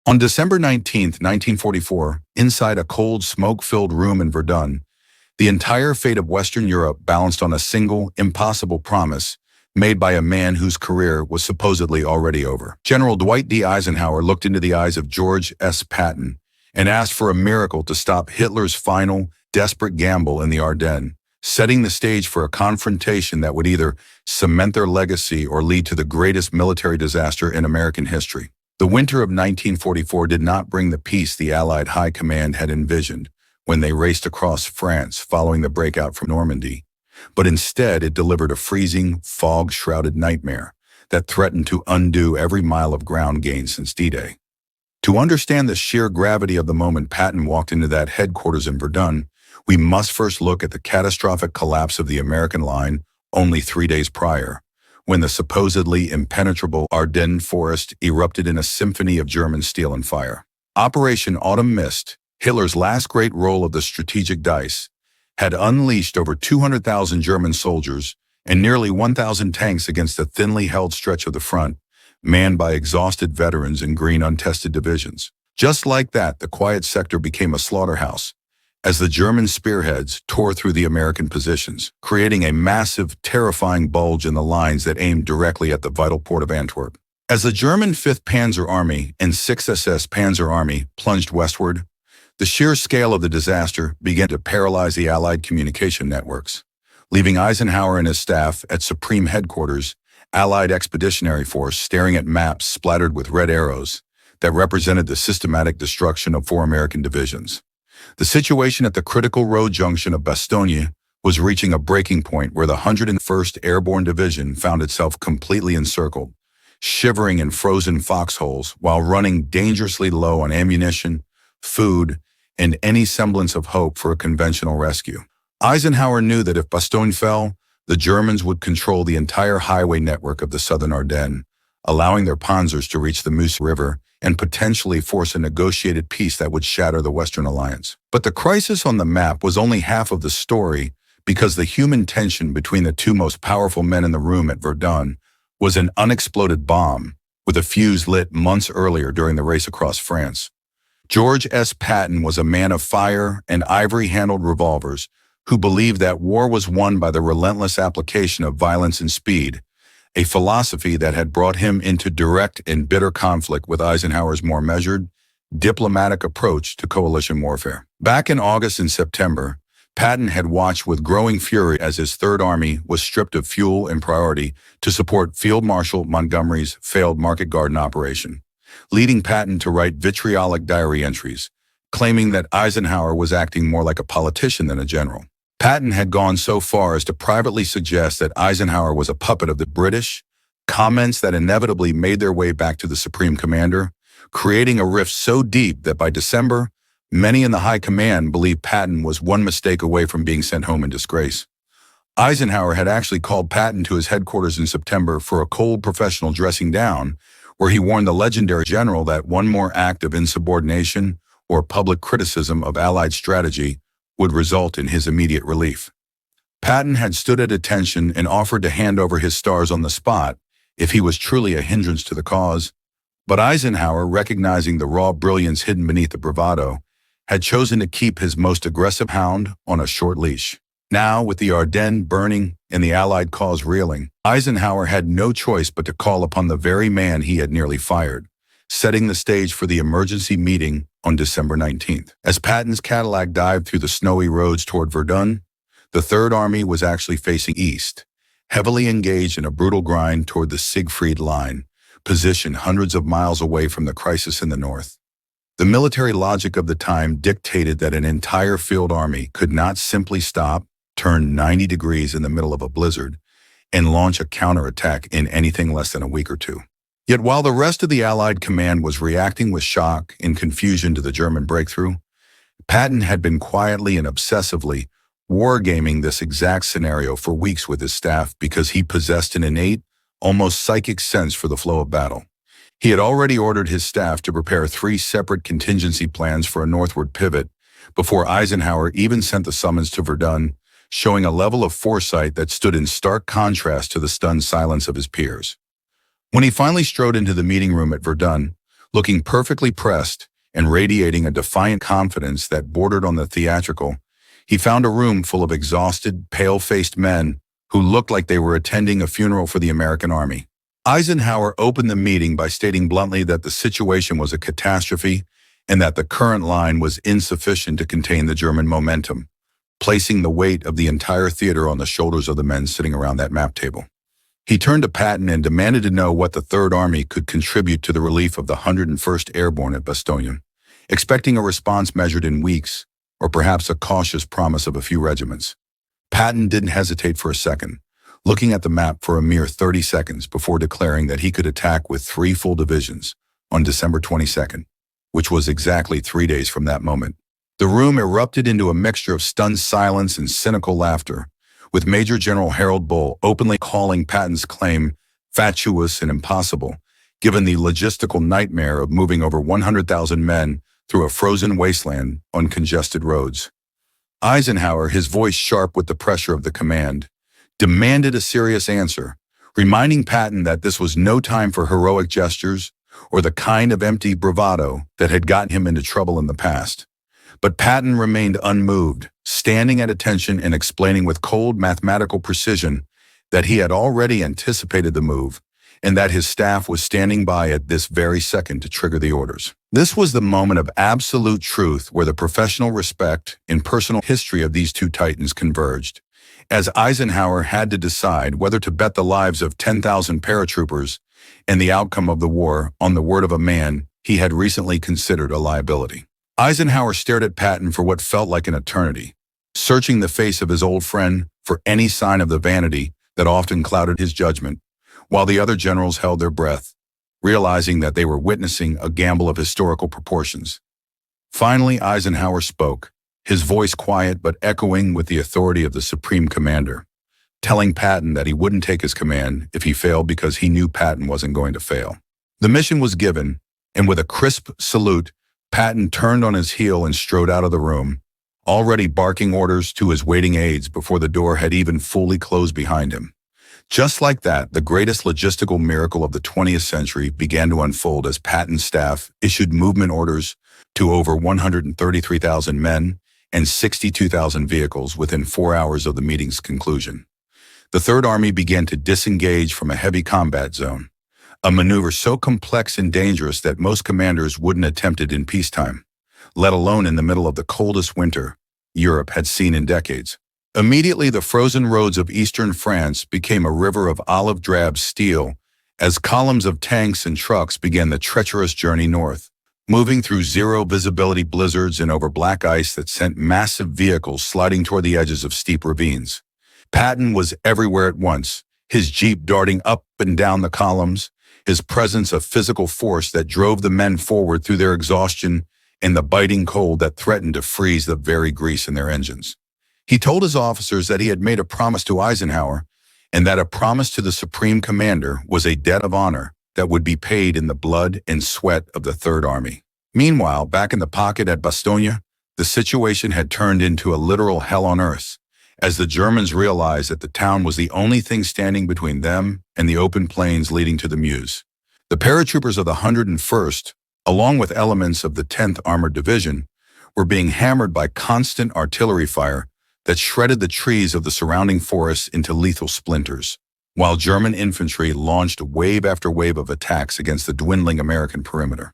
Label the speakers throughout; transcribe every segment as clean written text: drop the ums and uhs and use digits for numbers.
Speaker 1: On December 19, 1944, inside a cold, smoke-filled room in Verdun, the entire fate of Western Europe balanced on a single, impossible promise made by a man whose career was supposedly already over. General Dwight D. Eisenhower looked into the eyes of George S. Patton and asked for a miracle to stop Hitler's final, desperate gamble in the Ardennes, setting the stage for a confrontation that would either cement their legacy or lead to the greatest military disaster in American history. The winter of 1944 did not bring the peace the Allied High Command had envisioned when they raced across France following the breakout from Normandy, but instead it delivered a freezing, fog-shrouded nightmare that threatened to undo every mile of ground gained since D-Day. To understand the sheer gravity of the moment Patton walked into that headquarters in Verdun, we must first look at the catastrophic collapse of the American line only 3 days prior, when the supposedly impenetrable Ardennes forest erupted in a symphony of German steel and fire. Operation Autumn Mist, Hitler's last great roll of the strategic dice, had unleashed over 200,000 German soldiers and nearly 1,000 tanks against a thinly held stretch of the front, manned by exhausted veterans in green untested divisions. Just like that, the quiet sector became a slaughterhouse, as the German spearheads tore through the American positions, creating a massive, terrifying bulge in the lines that aimed directly at the vital port of Antwerp. As the German 5th Panzer Army and 6th SS Panzer Army plunged westward, the sheer scale of the disaster began to paralyze the Allied communication networks, leaving Eisenhower and his staff at Supreme Headquarters, Allied Expeditionary Force, staring at maps splattered with red arrows that represented the systematic destruction of 4 American divisions. The situation at the critical road junction of Bastogne was reaching a breaking point where the 101st Airborne Division found itself completely encircled, shivering in frozen foxholes while running dangerously low on ammunition, food, and any semblance of hope for a conventional rescue. Eisenhower knew that if Bastogne fell, the Germans would control the entire highway network of the southern Ardennes, allowing their panzers to reach the Meuse River and potentially force a negotiated peace that would shatter the Western Alliance. But the crisis on the map was only half of the story, because the human tension between the 2 most powerful men in the room at Verdun was an unexploded bomb, with a fuse lit months earlier during the race across France. George S. Patton was a man of fire and ivory-handled revolvers who believed that war was won by the relentless application of violence and speed, a philosophy that had brought him into direct and bitter conflict with Eisenhower's more measured, diplomatic approach to coalition warfare. Back in August and September, Patton had watched with growing fury as his Third Army was stripped of fuel and priority to support Field Marshal Montgomery's failed Market Garden operation, leading Patton to write vitriolic diary entries, claiming that Eisenhower was acting more like a politician than a general. Patton had gone so far as to privately suggest that Eisenhower was a puppet of the British, comments that inevitably made their way back to the Supreme Commander, creating a rift so deep that by December, many in the high command believed Patton was one mistake away from being sent home in disgrace. Eisenhower had actually called Patton to his headquarters in September for a cold professional dressing down, where he warned the legendary general that one more act of insubordination or public criticism of Allied strategy would result in his immediate relief. Patton had stood at attention and offered to hand over his stars on the spot if he was truly a hindrance to the cause, but Eisenhower, recognizing the raw brilliance hidden beneath the bravado, had chosen to keep his most aggressive hound on a short leash. Now, with the Ardennes burning and the Allied cause reeling, Eisenhower had no choice but to call upon the very man he had nearly fired, setting the stage for the emergency meeting on December 19th. As Patton's Cadillac dived through the snowy roads toward Verdun, the Third Army was actually facing east, heavily engaged in a brutal grind toward the Siegfried Line, positioned hundreds of miles away from the crisis in the north. The military logic of the time dictated that an entire field army could not simply stop, turn 90 degrees in the middle of a blizzard, and launch a counterattack in anything less than a week or 2. Yet while the rest of the Allied command was reacting with shock and confusion to the German breakthrough, Patton had been quietly and obsessively wargaming this exact scenario for weeks with his staff because he possessed an innate, almost psychic sense for the flow of battle. He had already ordered his staff to prepare 3 separate contingency plans for a northward pivot before Eisenhower even sent the summons to Verdun, showing a level of foresight that stood in stark contrast to the stunned silence of his peers. When he finally strode into the meeting room at Verdun, Looking perfectly pressed and radiating a defiant confidence that bordered on the theatrical, he found a room full of exhausted, pale-faced men who looked like they were attending a funeral for the American army. Eisenhower opened the meeting by stating bluntly that the situation was a catastrophe and that the current line was insufficient to contain the German momentum, placing the weight of the entire theater on the shoulders of the men sitting around that map table. He turned to Patton and demanded to know what the Third Army could contribute to the relief of the 101st Airborne at Bastogne, expecting a response measured in weeks, or perhaps a cautious promise of a few regiments. Patton didn't hesitate for a second, looking at the map for a mere 30 seconds before declaring that he could attack with 3 full divisions on December 22nd, which was exactly 3 days from that moment. The room erupted into a mixture of stunned silence and cynical laughter, with Major General Harold Bull openly calling Patton's claim fatuous and impossible, given the logistical nightmare of moving over 100,000 men through a frozen wasteland on congested roads. Eisenhower, his voice sharp with the pressure of the command, demanded a serious answer, reminding Patton that this was no time for heroic gestures or the kind of empty bravado that had gotten him into trouble in the past. But Patton remained unmoved, standing at attention and explaining with cold mathematical precision that he had already anticipated the move and that his staff was standing by at this very second to trigger the orders. This was the moment of absolute truth where the professional respect and personal history of these two titans converged, as Eisenhower had to decide whether to bet the lives of 10,000 paratroopers and the outcome of the war on the word of a man he had recently considered a liability. Eisenhower stared at Patton for what felt like an eternity, searching the face of his old friend for any sign of the vanity that often clouded his judgment, while the other generals held their breath, realizing that they were witnessing a gamble of historical proportions. Finally, Eisenhower spoke, his voice quiet but echoing with the authority of the Supreme Commander, telling Patton that he wouldn't take his command if he failed because he knew Patton wasn't going to fail. The mission was given, and with a crisp salute, Patton turned on his heel and strode out of the room, already barking orders to his waiting aides before the door had even fully closed behind him. Just like that, the greatest logistical miracle of the 20th century began to unfold as Patton's staff issued movement orders to over 133,000 men and 62,000 vehicles within 4 hours of the meeting's conclusion. The Third Army began to disengage from a heavy combat zone, a maneuver so complex and dangerous that most commanders wouldn't attempt it in peacetime, let alone in the middle of the coldest winter Europe had seen in decades. Immediately, the frozen roads of eastern France became a river of olive-drab steel as columns of tanks and trucks began the treacherous journey north, moving through zero-visibility blizzards and over black ice that sent massive vehicles sliding toward the edges of steep ravines. Patton was everywhere at once, his jeep darting up and down the columns, his presence a physical force that drove the men forward through their exhaustion and the biting cold that threatened to freeze the very grease in their engines. He told his officers that he had made a promise to Eisenhower and that a promise to the Supreme Commander was a debt of honor that would be paid in the blood and sweat of the Third Army. Meanwhile, back in the pocket at Bastogne, the situation had turned into a literal hell on earth, as the Germans realized that the town was the only thing standing between them and the open plains leading to the Meuse. The paratroopers of the 101st, along with elements of the 10th Armored Division, were being hammered by constant artillery fire that shredded the trees of the surrounding forests into lethal splinters, while German infantry launched wave after wave of attacks against the dwindling American perimeter.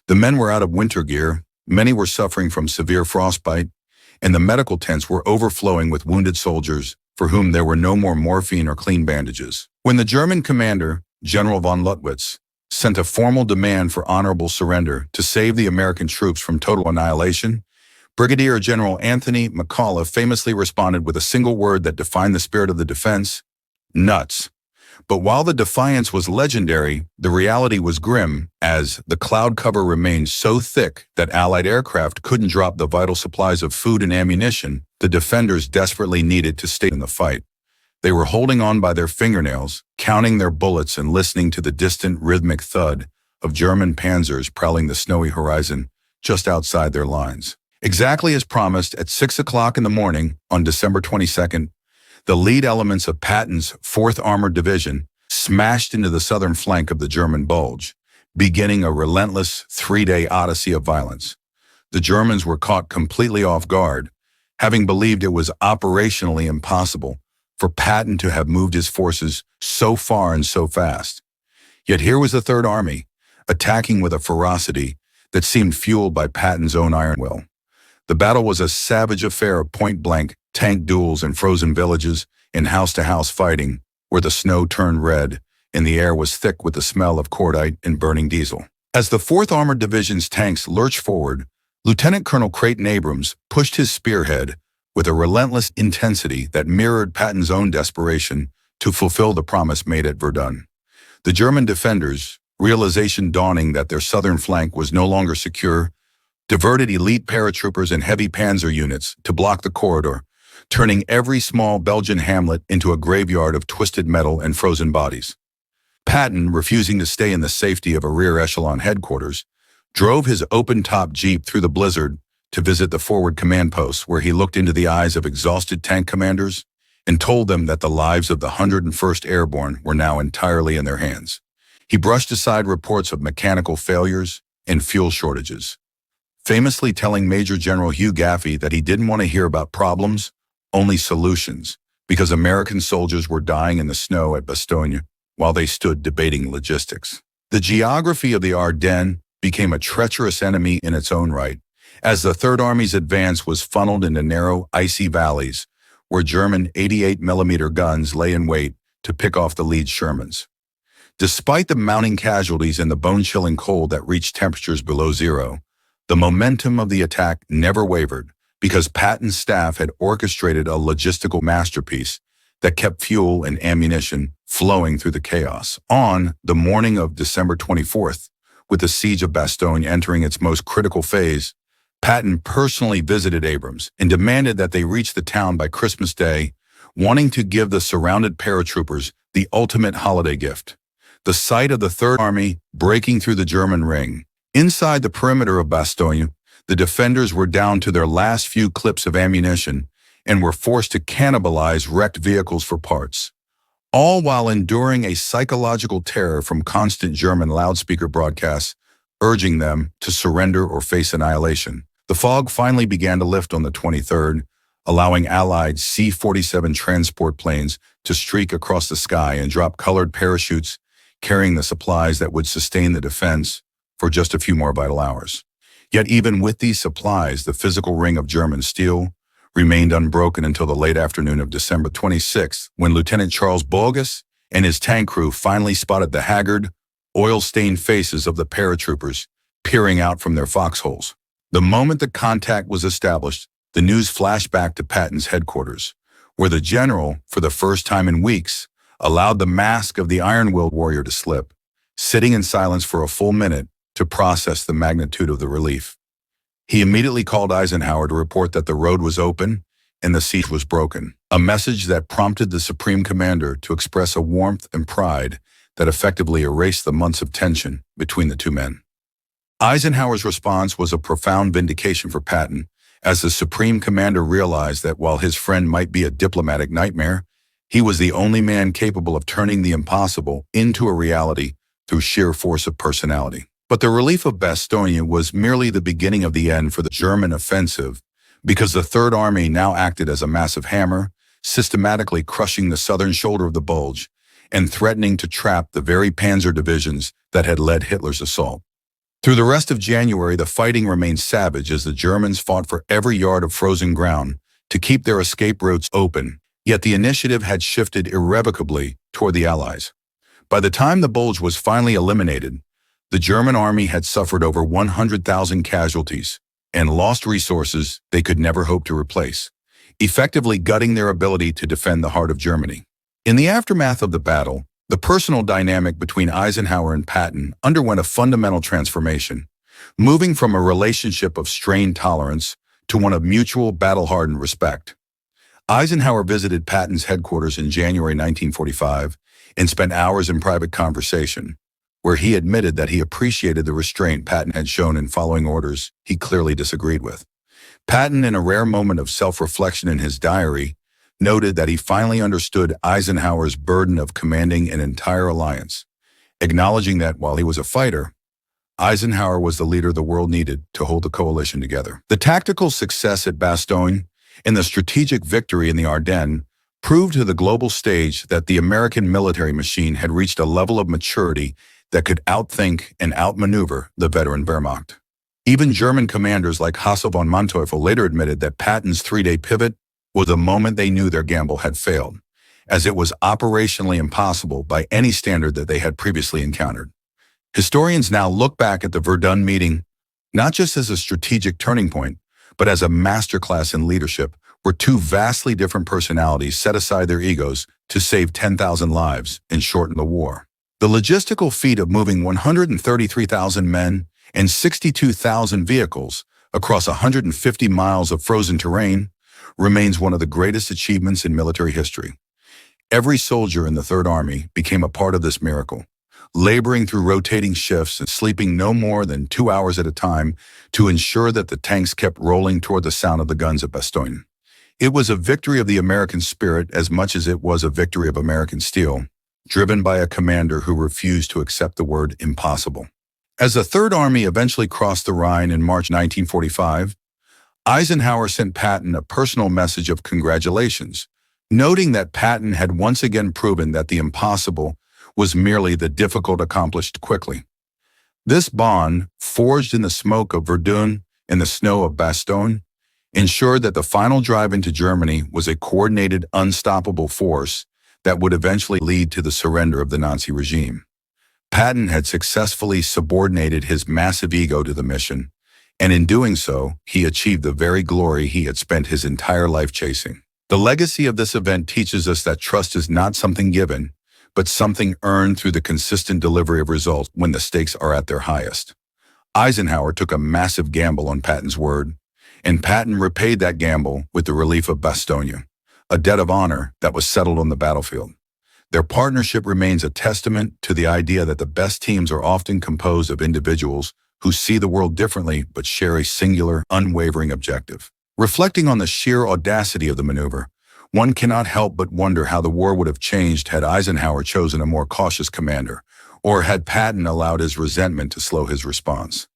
Speaker 1: The men were out of winter gear, many were suffering from severe frostbite, and the medical tents were overflowing with wounded soldiers for whom there were no more morphine or clean bandages. When the German commander, General von Luttwitz, sent a formal demand for honorable surrender to save the American troops from total annihilation, Brigadier General Anthony McAuliffe famously responded with a single word that defined the spirit of the defense: nuts. But while the defiance was legendary, the reality was grim, as the cloud cover remained so thick that Allied aircraft couldn't drop the vital supplies of food and ammunition the defenders desperately needed to stay in the fight. They were holding on by their fingernails, counting their bullets and listening to the distant rhythmic thud of German panzers prowling the snowy horizon just outside their lines. Exactly as promised, at 6 o'clock in the morning on December 22nd, the lead elements of Patton's 4th Armored Division smashed into the southern flank of the German Bulge, beginning a relentless three-day odyssey of violence. The Germans were caught completely off guard, having believed it was operationally impossible for Patton to have moved his forces so far and so fast. Yet here was the Third Army, attacking with a ferocity that seemed fueled by Patton's own iron will. The battle was a savage affair of point-blank tank duels in frozen villages and house-to-house fighting, where the snow turned red and the air was thick with the smell of cordite and burning diesel. As the 4th Armored Division's tanks lurched forward, Lieutenant Colonel Creighton Abrams pushed his spearhead with a relentless intensity that mirrored Patton's own desperation to fulfill the promise made at Verdun. The German defenders, realization dawning that their southern flank was no longer secure, diverted elite paratroopers and heavy panzer units to block the corridor, turning every small Belgian hamlet into a graveyard of twisted metal and frozen bodies. Patton, refusing to stay in the safety of a rear echelon headquarters, drove his open-top jeep through the blizzard to visit the forward command posts, where he looked into the eyes of exhausted tank commanders and told them that the lives of the 101st Airborne were now entirely in their hands. He brushed aside reports of mechanical failures and fuel shortages, famously telling Major General Hugh Gaffey that he didn't want to hear about problems, only solutions, because American soldiers were dying in the snow at Bastogne while they stood debating logistics. The geography of the Ardennes became a treacherous enemy in its own right, as the Third Army's advance was funneled into narrow, icy valleys where German 88mm guns lay in wait to pick off the lead Shermans. Despite the mounting casualties and the bone-chilling cold that reached temperatures below zero, the momentum of the attack never wavered, because Patton's staff had orchestrated a logistical masterpiece that kept fuel and ammunition flowing through the chaos. On the morning of December 24th, with the siege of Bastogne entering its most critical phase, Patton personally visited Abrams and demanded that they reach the town by Christmas Day, wanting to give the surrounded paratroopers the ultimate holiday gift: the sight of the Third Army breaking through the German ring. Inside the perimeter of Bastogne, the defenders were down to their last few clips of ammunition and were forced to cannibalize wrecked vehicles for parts, all while enduring a psychological terror from constant German loudspeaker broadcasts urging them to surrender or face annihilation. The fog finally began to lift on the 23rd, allowing Allied C-47 transport planes to streak across the sky and drop colored parachutes carrying the supplies that would sustain the defense for just a few more vital hours. Yet even with these supplies, the physical ring of German steel remained unbroken until the late afternoon of December 26th, when Lieutenant Charles Bulge and his tank crew finally spotted the haggard, oil-stained faces of the paratroopers peering out from their foxholes. The moment the contact was established, the news flashed back to Patton's headquarters, where the general, for the first time in weeks, allowed the mask of the iron-willed warrior to slip, sitting in silence for a full minute to process the magnitude of the relief. He immediately called Eisenhower to report that the road was open and the siege was broken, a message that prompted the Supreme Commander to express a warmth and pride that effectively erased the months of tension between the two men. Eisenhower's response was a profound vindication for Patton, as the Supreme Commander realized that while his friend might be a diplomatic nightmare, he was the only man capable of turning the impossible into a reality through sheer force of personality. But the relief of Bastogne was merely the beginning of the end for the German offensive, because the Third Army now acted as a massive hammer, systematically crushing the southern shoulder of the Bulge and threatening to trap the very panzer divisions that had led Hitler's assault. Through the rest of January, the fighting remained savage as the Germans fought for every yard of frozen ground to keep their escape routes open, yet the initiative had shifted irrevocably toward the Allies. By the time the Bulge was finally eliminated, the German army had suffered over 100,000 casualties and lost resources they could never hope to replace, effectively gutting their ability to defend the heart of Germany. In the aftermath of the battle, the personal dynamic between Eisenhower and Patton underwent a fundamental transformation, moving from a relationship of strained tolerance to one of mutual battle-hardened respect. Eisenhower visited Patton's headquarters in January 1945 and spent hours in private conversation, where he admitted that he appreciated the restraint Patton had shown in following orders he clearly disagreed with. Patton, in a rare moment of self-reflection in his diary, noted that he finally understood Eisenhower's burden of commanding an entire alliance, acknowledging that while he was a fighter, Eisenhower was the leader the world needed to hold the coalition together. The tactical success at Bastogne and the strategic victory in the Ardennes proved to the global stage that the American military machine had reached a level of maturity that could outthink and outmaneuver the veteran Wehrmacht. Even German commanders like Hasse von Manteuffel later admitted that Patton's three-day pivot was the moment they knew their gamble had failed, as it was operationally impossible by any standard that they had previously encountered. Historians now look back at the Verdun meeting not just as a strategic turning point, but as a masterclass in leadership where two vastly different personalities set aside their egos to save 10,000 lives and shorten the war. The logistical feat of moving 133,000 men and 62,000 vehicles across 150 miles of frozen terrain remains one of the greatest achievements in military history. Every soldier in the Third Army became a part of this miracle, laboring through rotating shifts and sleeping no more than 2 hours at a time to ensure that the tanks kept rolling toward the sound of the guns at Bastogne. It was a victory of the American spirit as much as it was a victory of American steel, driven by a commander who refused to accept the word impossible. As the Third Army eventually crossed the Rhine in March 1945, Eisenhower sent Patton a personal message of congratulations, noting that Patton had once again proven that the impossible was merely the difficult accomplished quickly. This bond, forged in the smoke of Verdun and the snow of Bastogne, ensured that the final drive into Germany was a coordinated, unstoppable force that would eventually lead to the surrender of the Nazi regime. Patton had successfully subordinated his massive ego to the mission, and in doing so, he achieved the very glory he had spent his entire life chasing. The legacy of this event teaches us that trust is not something given, but something earned through the consistent delivery of results when the stakes are at their highest. Eisenhower took a massive gamble on Patton's word, and Patton repaid that gamble with the relief of Bastogne, a debt of honor that was settled on the battlefield. Their partnership remains a testament to the idea that the best teams are often composed of individuals who see the world differently but share a singular, unwavering objective. Reflecting on the sheer audacity of the maneuver, one cannot help but wonder how the war would have changed had Eisenhower chosen a more cautious commander, or had Patton allowed his resentment to slow his response.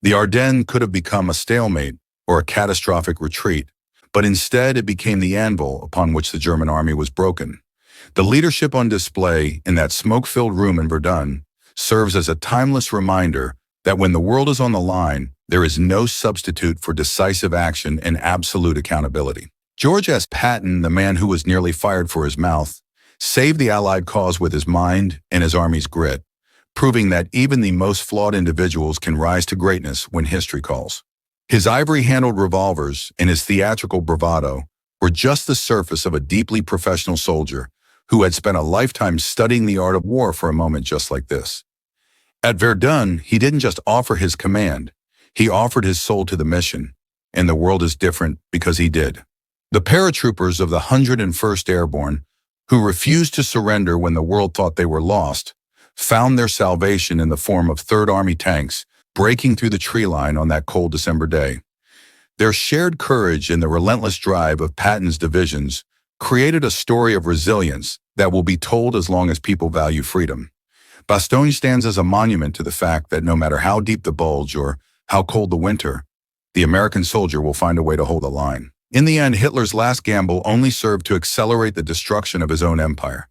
Speaker 1: The Ardennes could have become a stalemate or a catastrophic retreat, but instead it became the anvil upon which the German army was broken. The leadership on display in that smoke-filled room in Verdun serves as a timeless reminder that when the world is on the line, there is no substitute for decisive action and absolute accountability. George S. Patton, the man who was nearly fired for his mouth, saved the Allied cause with his mind and his army's grit, proving that even the most flawed individuals can rise to greatness when history calls. His ivory-handled revolvers and his theatrical bravado were just the surface of a deeply professional soldier who had spent a lifetime studying the art of war for a moment just like this. At Verdun, he didn't just offer his command, he offered his soul to the mission, and the world is different because he did. The paratroopers of the 101st Airborne, who refused to surrender when the world thought they were lost, found their salvation in the form of Third Army tanks breaking through the tree line on that cold December day. Their shared courage and the relentless drive of Patton's divisions created a story of resilience that will be told as long as people value freedom. Bastogne stands as a monument to the fact that no matter how deep the Bulge or how cold the winter, the American soldier will find a way to hold the line. In the end, Hitler's last gamble only served to accelerate the destruction of his own empire,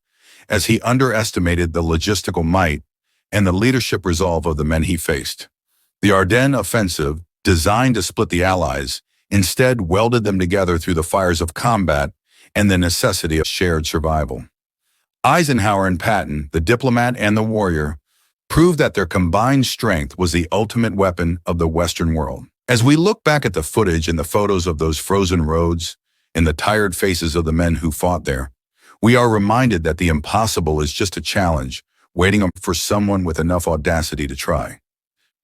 Speaker 1: as he underestimated the logistical might and the leadership resolve of the men he faced. The Ardennes Offensive, designed to split the Allies, instead welded them together through the fires of combat and the necessity of shared survival. Eisenhower and Patton, the diplomat and the warrior, proved that their combined strength was the ultimate weapon of the Western world. As we look back at the footage and the photos of those frozen roads and the tired faces of the men who fought there, we are reminded that the impossible is just a challenge, waiting for someone with enough audacity to try.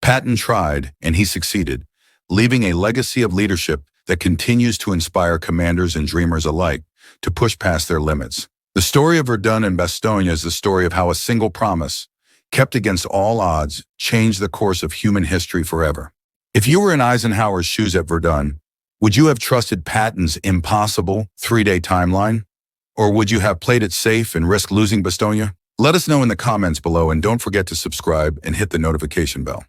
Speaker 1: Patton tried, and he succeeded, leaving a legacy of leadership that continues to inspire commanders and dreamers alike to push past their limits. The story of Verdun and Bastogne is the story of how a single promise, kept against all odds, changed the course of human history forever. If you were in Eisenhower's shoes at Verdun, would you have trusted Patton's impossible 3-day timeline? Or would you have played it safe and risked losing Bastogne? Let us know in the comments below, and don't forget to subscribe and hit the notification bell.